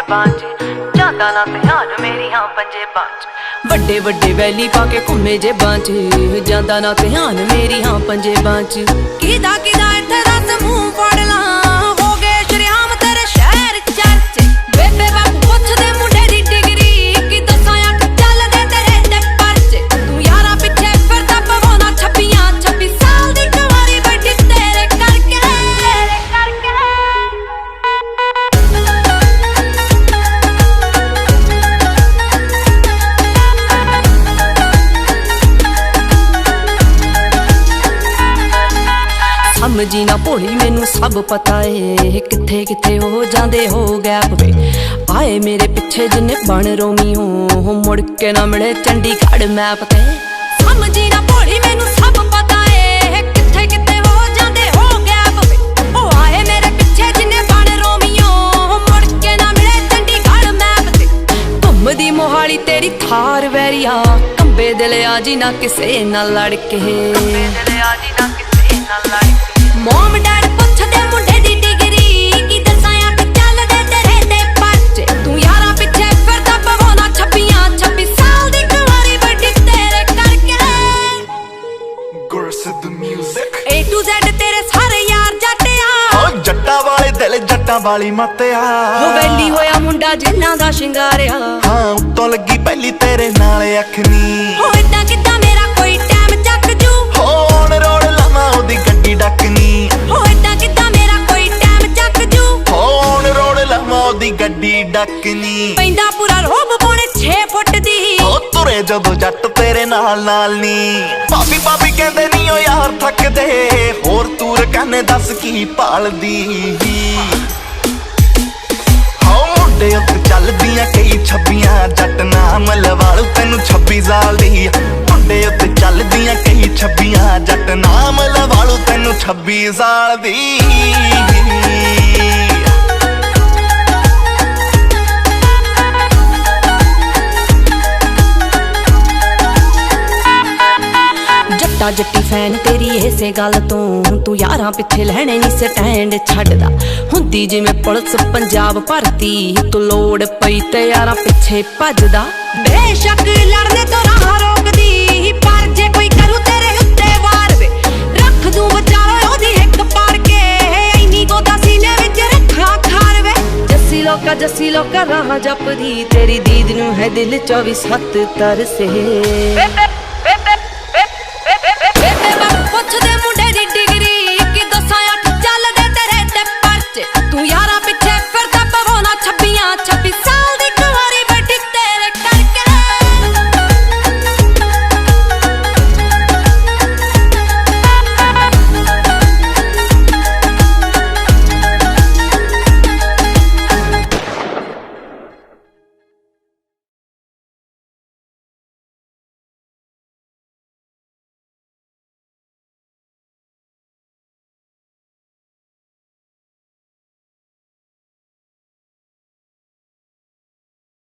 बांच जादा ना ध्यान मेरी हाँ पंजे बांच ਵੱਡੇ ਵੱਡੇ ਵੈਲੀ ਪਾ ਕੇ ਘੁੰਮੇ ਜੇ ਬਾਂਚ ਜਾਂਦਾ ਨਾ ਧਿਆਨ ਮੇਰੀ ਹਾਂ ਪੰਜੇ ਬਾਂਚ ਕਿਦਾ ਇੱਥੇ ਰਸ ਮੂੰਹ ਫੜ ਲਾਂ ਹੋ ਗਏ ਸ਼ਰਿਆਮ ਤੇਰੇ ਸ਼ਹਿਰ ਚਰਚ ਬੇਬੇ ਬਾਪੂ ਪੁੱਛਦੇ ਮੁੰਡੇ ਦੀ ਡਿਗਰੀ ਕੀ ਦੱਸਾਂ ਅੱਖ ਚੱਲਦੇ ਤੇਰੇ ਤੇ ਪਰਚ ਤੂੰ ਯਾਰਾਂ ਪਿੱਛੇ ਫਿਰਦਾ ਪਵਾਉਣਾ 26 ਸਾਲ ਦੀ ਕੁਆਰੀ ਬੈਠੀ ਤੇਰੇ ਕਰਕੇ समझी ना भोली मैनू सब पता है किथे किथे हो जांदे हो गैप वे आए मेरे पिछे जिन्ने बन रोमी हो मुड़ के ना मिले चंडीगढ़ मैप ते समझी ना भोली मैनू सब पता है किथे किथे हो जांदे हो गैप वे ओ आए मेरे पिछे जिन्ने बन रोमी हो मुड़ के ना मिले चंडीगढ़ मैप ते घुमदी मोहाली तेरी थार वैरिया कंबे दिल आजी ना किसे ना लड़के ਮੋਮ ਡੈਡ ਪੁੱਛਦੇ ਮੁੰਡੇ ਦੀ ਡਿਗਰੀ ਕੀ ਦੱਸਾਂ ਅੱਖ ਚੱਲਦੇ ਤੇਰੇ ਤੇ ਪਰਚ ਤੂੰ ਯਾਰਾਂ ਪਿੱਛੇ ਫਿਰਦਾ ਪਵਾਉਣਾ 26 ਸਾਲ ਦੀ ਕੁਆਰੀ ਵੱਡੀ ਤੇਰੇ ਕਰਕੇ ਗੁਰਸ the music A to Z ਤੇਰੇ ਸਾਰੇ ਯਾਰ ਜੱਟਿਆ ਓ ਜੱਟਾਂ ਵਾਲੇ ਦਿਲ ਜੱਟਾਂ ਵਾਲੀ ਮੱਤਿਆ ਹੋ ਵੈਲੀ ਹੋਇਆ ਮੁੰਡਾ ਜਿੰਨਾਂ ਦਾ ਸ਼ਿੰਗਾਰਿਆ ਹਾਂ ਉੱਤੋਂ ਲੱਗੀ ਪਹਿਲੀ ਤੇਰੇ ਨਾਲ ਅੱਖ ਨੀ ਹੋ ਇਦਾਂ ਕਿੱਦਾਂ ਮੇਰਾ ਕੋਈ ਟਾਈਮ ਚੱਕ ਜੂ ਹੋਣ ਰੋੜ ਲਾਵਾਂ ਉਹਦੀ ਗੱਡੀ ਡੱਕਨੀ ਹੋ ਇਦਾਂ ਕਿੱਦਾਂ ਮੇਰਾ ਕੋਈ ਟਾਈਮ ਚੱਕ ਜੂ ਹੋਣ ਰੋੜ ਲਾਵਾਂ ਉਹਦੀ ਗੱਡੀ ਡੱਕਨੀ ਪੈਂਦਾ ਪੂਰਾ ਰੋਬ ਪੌਣੇ 6 ਫੁੱਟ ਦੀ ਓ ਤੁਰੇ ਜਦੋਂ ਜੱਟ ਤੇਰੇ ਨਾਲ ਨੀ ਭਾਬੀ ਕਹਿੰਦੇ ਨੀ ਓ ਯਾਰ ਥੱਕਦੇ ਹੋਰ ਤੂਰ ਕਾਨੇ ਦੱਸ ਕੀ ਭਾਲਦੀ ਹੋ ਮੁੰਡੇ ਉੱਤੇ ਚੱਲਦੀਆਂ ਕਈ ਛੱਬੀਆਂ ਜੱਟ ਨਾਮ ਲਵਾਲੂ ਤੈਨੂੰ 26 ਸਾਲ ਦੀ ਮੁੰਡੇ ਉੱਤੇ ਚੱਲਦੀਆਂ ਕਈ ਛੱਬੀਆਂ ਜੱਟ ਨਾਮ ਲਵਾਲੂ ਤੈਨੂੰ 26 ਸਾਲ ਦੀ ਜੱਟਾ ਜੱਟੀ ਫੈਨ ਤੇਰੀ ਇਸੇ ਗੱਲ ਤੋਂ ਤੂੰ ਯਾਰਾਂ ਪਿੱਛੇ ਲੈਣੇ ਨਹੀਂ ਸਟੈਂਡ ਛੱਡਦਾ ਹੁੰਦੀ ਜਿਵੇਂ ਪੁਲਿਸ ਪੰਜਾਬ ਭਰਤੀ ਤੂੰ ਲੋੜ ਪਈ ਤੇ ਯਾਰਾਂ ਪਿੱਛੇ ਭੱਜਦਾ ਬੇਸ਼ੱਕ ਲੜਨੇ ਤੋਂ ਰਾਹ ਰੋਕਦੀ ਪਰ ਜੇ ਕੋਈ ਕਰੂ ਤੇਰੇ ਉੱਤੇ ਵਾਰ ਵੇ ਰੱਖ ਦੂੰ ਵਿਚਾਰੋ ਉਹਦੀ ਇੱਕ ਪਾੜ ਕੇ ਐਨੀ ਗੋਦਾ ਸੀਨੇ ਵਿੱਚ ਰੱਖਾਂ ਖਾਰ ਵੇ ਜੱਸੀ ਲੋਕਾ ਰਾਹ ਜਪਦੀ ਤੇਰੀ ਦੀਦ ਨੂੰ ਹੈ ਦਿਲ 24/7 ਤਰਸੇ